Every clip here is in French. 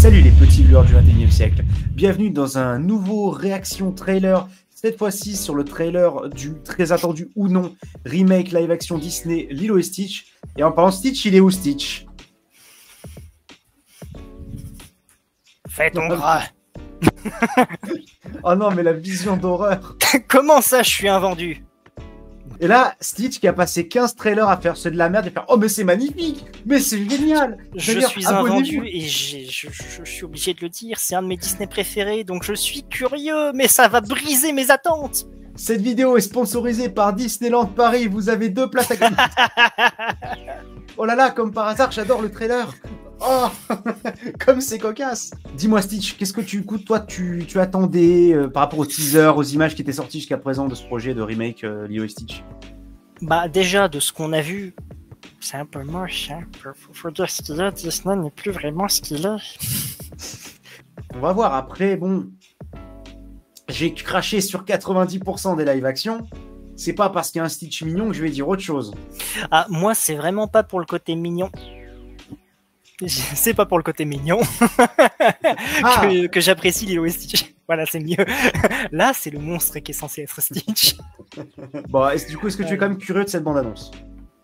Salut les petits lueurs du 21e siècle, bienvenue dans un nouveau réaction trailer, cette fois-ci sur le trailer du très attendu ou non remake live action Disney Lilo et Stitch. Et en parlant de Stitch, il est où Stitch? Fais ton gras. Oh non, mais la vision d'horreur. Comment ça, je suis invendu? Et là, Stitch qui a passé 15 trailers à faire ceux de la merde et faire « Oh mais c'est magnifique, mais c'est génial !» Je suis invendu et je suis obligé de le dire, c'est un de mes Disney préférés, donc je suis curieux, mais ça va briser mes attentes. Cette vidéo est sponsorisée par Disneyland Paris, vous avez 2 places à gagner. Oh là là, comme par hasard, j'adore le trailer. Oh, comme c'est cocasse. Dis-moi Stitch, qu'est-ce que toi tu attendais par rapport aux teasers, aux images qui étaient sorties jusqu'à présent de ce projet de remake Lilo et Stitch? Bah déjà, de ce qu'on a vu, c'est un peu moche, hein. Faut dire ce qu'il y a, Disney n'est plus vraiment ce qu'il est. On va voir, après, bon... J'ai craché sur 90% des live action. C'est pas parce qu'il y a un Stitch mignon que je vais dire autre chose. Ah, moi, c'est vraiment pas pour le côté mignon. C'est pas pour le côté mignon que j'apprécie Lilo et Stitch. Voilà, c'est mieux. Là, c'est le monstre qui est censé être Stitch. Bon, du coup, est-ce que tu es quand même curieux de cette bande-annonce?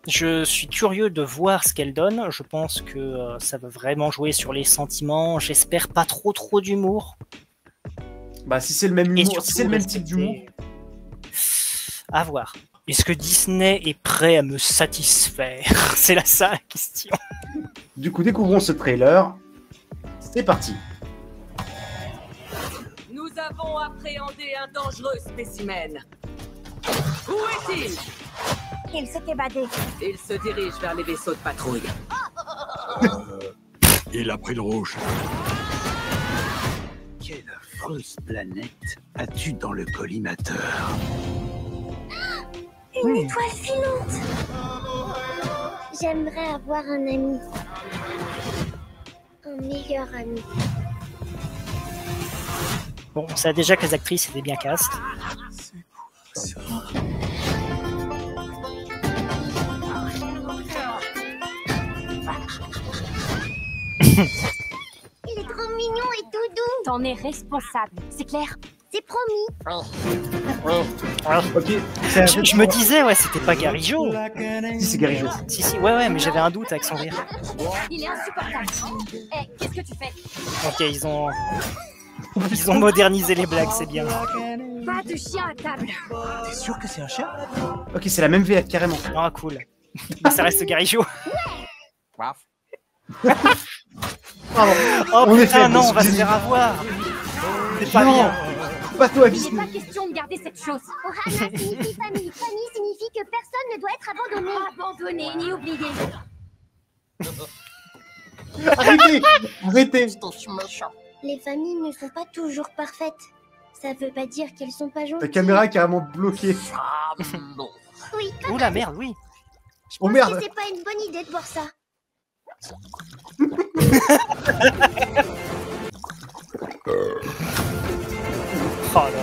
Je suis curieux de voir ce qu'elle donne. Je pense que ça va vraiment jouer sur les sentiments. J'espère pas trop d'humour. Bah, si c'est le même humour, si c'est le même type d'humour. À voir. Est-ce que Disney est prêt à me satisfaire? C'est là ça la question. Du coup, découvrons ce trailer. C'est parti. Nous avons appréhendé un dangereux spécimen. Où est-il? Il s'est évadé. Il se dirige vers les vaisseaux de patrouille. Il a pris le rouge. Quelle affreuse planète as-tu dans le collimateur? Une étoile filante. J'aimerais avoir un ami. Un meilleur ami. Bon, on sait déjà que les actrices étaient bien castes. Il est trop mignon et tout doux. T'en es responsable, c'est clair? C'est promis. Ok. Je me disais, ouais, c'était pas Garijo. Si, c'est Garijo. Si, ouais, mais j'avais un doute avec son rire. Il est insupportable. Eh, qu'est-ce que tu fais? Ok, ils ont modernisé les blagues, c'est bien. Pas de chien à table. T'es sûr que c'est un chien? Ok, c'est la même VF, carrément. Ah, cool. Bah, ça reste Garijo. Pardon. Oh En putain, effet, non, on va se faire avoir. C'est pas Non. bien. Pas toi, Il n'est Disney. pas question de garder cette chose. Ohana signifie famille. Famille signifie que personne ne doit être abandonné. Abandonné ni oublié. Arrêtez. Les familles ne sont pas toujours parfaites. Ça veut pas dire qu'elles sont pas La gentilles. caméra est carrément bloquée. Oui, Ouh la merde, oui. je Oh pense merde. que c'est pas une bonne idée de voir ça. Oh là là.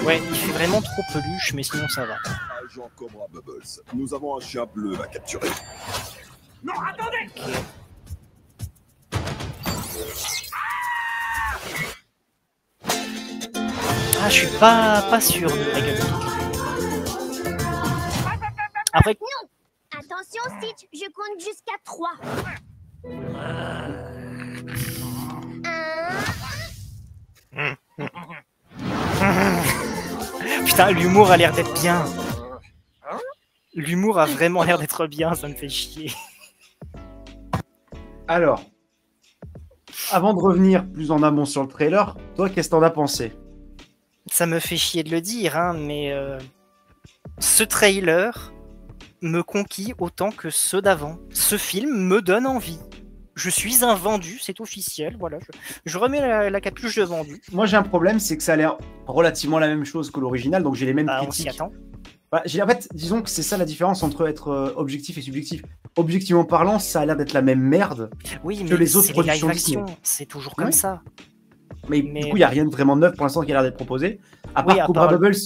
Ouais, il fait vraiment trop peluche, mais sinon ça va. Agent Cobra Bubbles, nous avons un chien bleu à capturer. Non, attendez! Ah, je suis pas sûr de la gueule. Après, Attention Stitch, je compte jusqu'à 3. putain, l'humour a l'air d'être bien. L'humour a vraiment l'air d'être bien, ça me fait chier. Alors, avant de revenir plus en amont sur le trailer, toi, qu'est-ce que t'en as pensé? Ça me fait chier de le dire, hein, mais ce trailer me conquit autant que ceux d'avant. Ce film me donne envie. Je suis un vendu, c'est officiel, voilà. Je remets la capuche de vendu. Moi, j'ai un problème, c'est que ça a l'air relativement la même chose que l'original, donc j'ai les mêmes Bah, on critiques. s'y attend. Bah, en fait, disons que c'est ça la différence entre être objectif et subjectif. Objectivement parlant, ça a l'air d'être la même merde. Oui, que mais les autres c'est les live productions action, Disney. c'est toujours comme Ouais. ça. Mais Mais- du coup, il n'y a rien de vraiment neuf pour l'instant qui a l'air d'être proposé. À part Oui, à Cobra part- Bubbles,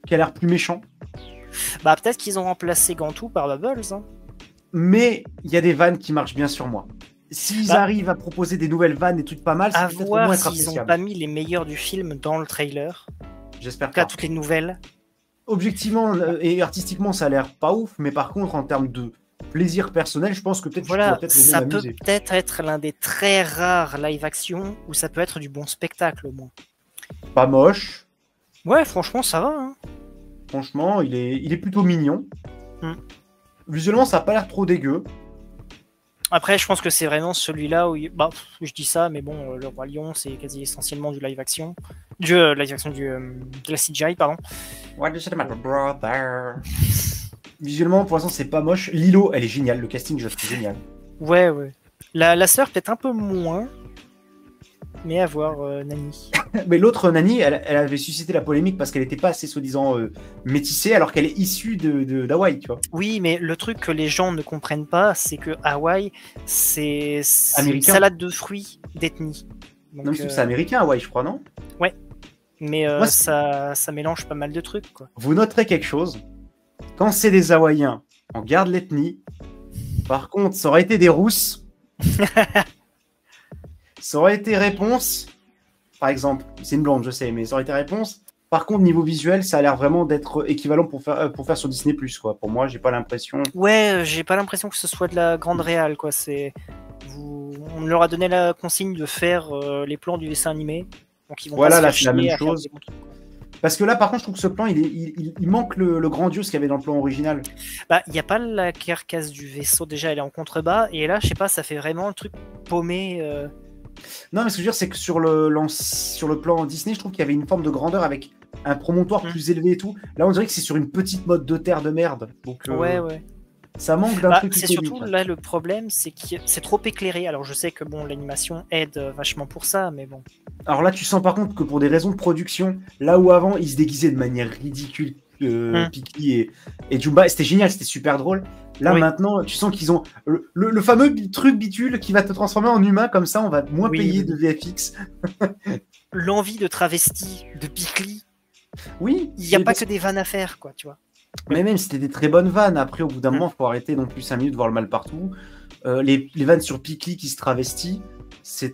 qui a l'air plus méchant. Bah peut-être qu'ils ont remplacé Gantou par Bubbles. Hein. mais il y a des vannes qui marchent bien sur moi. S'ils Bah, arrivent à proposer des nouvelles vannes et trucs pas mal, à c'est peut-être au voir moins être s'ils n'ont appréciable. pas mis les meilleurs du film dans le trailer. J'espère En tout cas, pas. toutes les nouvelles. Objectivement et artistiquement, ça a l'air pas ouf, mais par contre, en termes de plaisir personnel, je pense que peut-être je Voilà, pourrais peut-être le ça mieux peut m'amuser. peut-être être l'un des très rares live action où ça peut être du bon spectacle au moins. Pas moche, Ouais, franchement, ça va. Hein. franchement, il est plutôt mignon. Hmm. Visuellement, ça a pas l'air trop dégueu. Après, je pense que c'est vraiment celui-là où, bah, je dis ça, mais bon, le Roi Lion, c'est quasi essentiellement du live action, de la CGI, pardon. What do you say about my brother? Visuellement, pour l'instant, c'est pas moche. Lilo, elle est géniale. Le casting, je le trouve génial. Ouais. La sœur peut-être un peu moins, mais à voir Nani. Mais l'autre Nani, elle avait suscité la polémique parce qu'elle n'était pas assez soi-disant métissée, alors qu'elle est issue d'Hawaï, tu vois. Oui, mais le truc que les gens ne comprennent pas, c'est que Hawaï, c'est une Américain. salade de fruits d'ethnie. Donc, Non, mais c'est américain, Hawaï, je crois, non? mais Moi, c'est- ça mélange pas mal de trucs, quoi. Vous noterez quelque chose. Quand c'est des Hawaïens, on garde l'ethnie. Par contre, ça aurait été des Rousses. Ça aurait été Réponse. Par exemple, c'est une blonde, je sais, mais ça aurait été Réponse. Par contre, niveau visuel, ça a l'air vraiment d'être équivalent pour faire sur Disney+, quoi. Pour moi, j'ai pas l'impression... Ouais, j'ai pas l'impression que ce soit de la grande réal, quoi. On leur a donné la consigne de faire les plans du dessin animé, donc ils vont Voilà, pas se là, faire c'est la chier même à faire chose. des bons trucs, quoi. Parce que là, par contre, je trouve que ce plan, il manque le grandiose qu'il y avait dans le plan original. Bah, il y a pas la carcasse du vaisseau déjà, elle est en contrebas, et là, je sais pas, ça fait vraiment le truc paumé. Non, mais ce que je veux dire, c'est que sur le plan Disney, je trouve qu'il y avait une forme de grandeur avec un promontoire plus élevé et tout. Là, on dirait que c'est sur une petite mode de terre de merde. Donc, Ouais. ça manque d'un Bah, truc c'est iconique, surtout là. là le problème, c'est que c'est trop éclairé. Alors je sais que bon, l'animation aide vachement pour ça, mais bon. Alors là, tu sens par contre que pour des raisons de production, là où avant, ils se déguisaient de manière ridicule, Piki et Jumba, c'était génial, c'était super drôle. Là, Oui. maintenant, tu sens qu'ils ont le fameux truc bitule qui va te transformer en humain, comme ça, on va moins Oui, payer oui. de VFX. L'envie de travesti, de Pikli, Oui, il n'y a c'est pas parce- que des vannes à faire, quoi, tu vois. Mais même, c'était des très bonnes vannes. Après, au bout d'un moment, il faut arrêter non plus 5 minutes de voir le mal partout. Les vannes sur Pikli qui se travestit, ça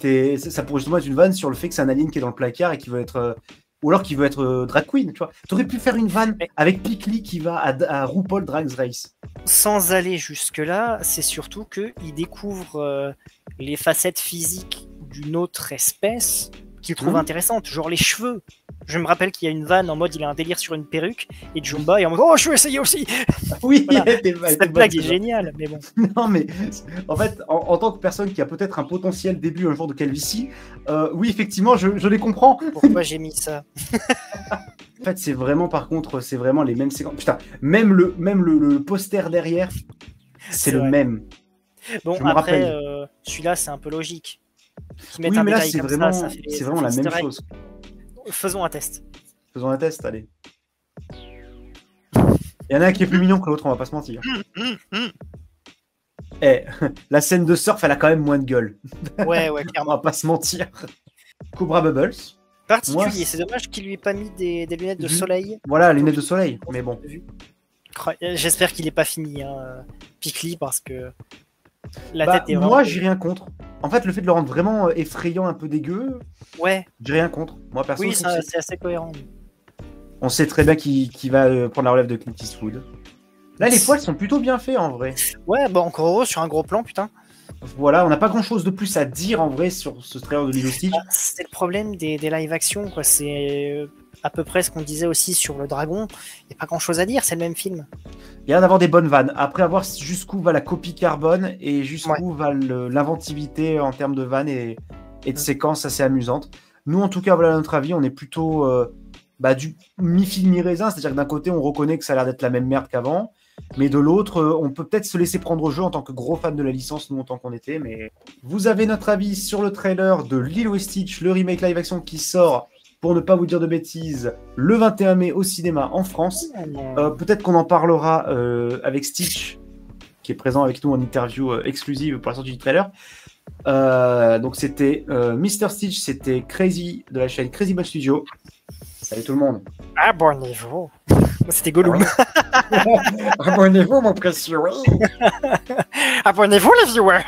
pourrait justement être une vanne sur le fait que c'est un alien qui est dans le placard et qui veut être... ou alors qui veut être drag queen, tu vois. T'aurais pu faire une vanne Mais- avec Pikli qui va à RuPaul Drag Race. Sans aller jusque-là, c'est surtout qu'il découvre les facettes physiques d'une autre espèce qu'il trouve Mhm. intéressante, genre les cheveux. Je me rappelle qu'il y a une vanne en mode il a un délire sur une perruque, et Jumba est en mode oh, je veux essayer aussi. Oui, Voilà. elle était bonne, Cette blague est celle-là. géniale, mais bon. Non, mais en fait, en tant que personne qui a peut-être un potentiel début un jour de calvitie, oui, effectivement, je les comprends. Pourquoi j'ai mis ça? En fait, c'est vraiment, par contre, c'est vraiment les mêmes séquences. Putain, même le poster derrière, c'est le vrai. même. Bon, Je me après, rappelle. celui-là, c'est un peu logique. Qu'ils mettent Oui, un mais là, détail c'est comme vraiment, ça fait- c'est ça vraiment fait la même easter egg. chose. Faisons un test. Faisons un test, allez. Il y en a un qui est plus mignon que l'autre, on va pas se mentir. Eh, la scène de surf, elle a quand même moins de gueule. Ouais, On clairement. va pas se mentir. Cobra Bubbles. Particulier, Moi, c'est dommage qu'il lui ait pas mis des lunettes de Du- soleil. Voilà, lunettes de soleil. Mais bon. J'espère qu'il est pas fini, hein, Pikli, parce que la Bah, tête est vraiment. moi, j'ai rien contre. En fait, le fait de le rendre vraiment effrayant, un peu dégueu, Ouais, j'ai rien contre. Moi, perso, oui, je trouve que c'est assez cohérent. on sait très bien qui va prendre la relève de Clint Eastwood. Là, les poils sont plutôt bien faits, en vrai. Ouais, bon, encore heureux sur un gros plan, putain. Voilà, on n'a pas grand-chose de plus à dire, en vrai, sur ce trailer de Lilo Stitch. Bah, c'est le problème des live action, quoi. C'est à peu près ce qu'on disait aussi sur le dragon. Il n'y a pas grand chose à dire, c'est le même film. Il y a l'air d'avoir des bonnes vannes. Après, à voir jusqu'où va la copie carbone et jusqu'où va l'inventivité en termes de vannes et de séquences assez amusantes. Nous, en tout cas, voilà notre avis. On est plutôt du mi-film, mi-raisin. C'est-à-dire que d'un côté, on reconnaît que ça a l'air d'être la même merde qu'avant. Mais de l'autre, on peut peut-être se laisser prendre au jeu en tant que gros fan de la licence, nous, en tant qu'on était. Mais vous avez notre avis sur le trailer de Lilo et Stitch, le remake live-action qui sort, pour ne pas vous dire de bêtises, le 21 mai au cinéma en France. Peut-être qu'on en parlera avec Stitch, qui est présent avec nous en interview exclusive pour la sortie du trailer. Donc c'était Mr. Stitch, c'était Crazy de la chaîne Crazy Bot Studio. Salut tout le monde. Abonnez-vous. C'était Gollum. Abonnez-vous, mon précieux. Abonnez-vous les viewers.